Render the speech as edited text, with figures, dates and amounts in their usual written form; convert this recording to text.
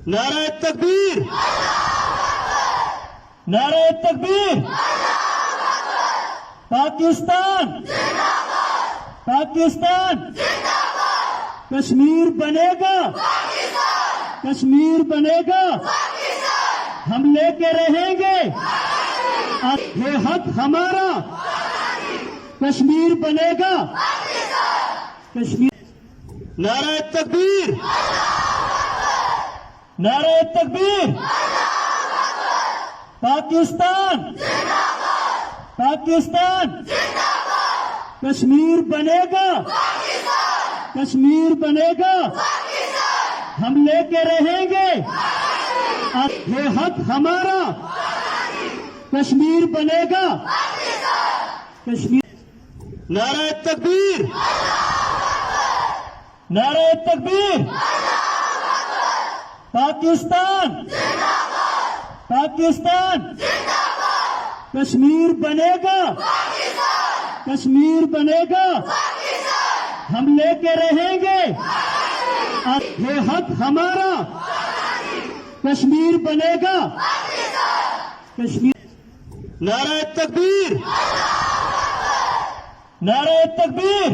نعرہ تکبیر، نعرہ تکبیر، پاکستان، پاکستان، کشمیر بنے گا، کشمیر بنے گا، ہم لے کے رہیں گے، یہ حق ہمارا، کشمیر بنے گا، کشمیر۔ نعرہ تکبیر، نعرہ تکبیر، پاکستان، پاکستان، کشمیر بنے گا، کشمیر بنے گا، ہم لے کے رہیں گے، یہ حق ہمارا، کشمیر بنے گا، کشمیر۔ نعرہ تکبیر، نعرہ تکبیر، پاکستان، پاکستان، کشمیر بنے گا، کشمیر بنے گا، ہم لے کے رہیں گے، یہ حق ہمارا، کشمیر بنے گا، کشمیر۔ نعرہ تکبیر، نعرہ تکبیر،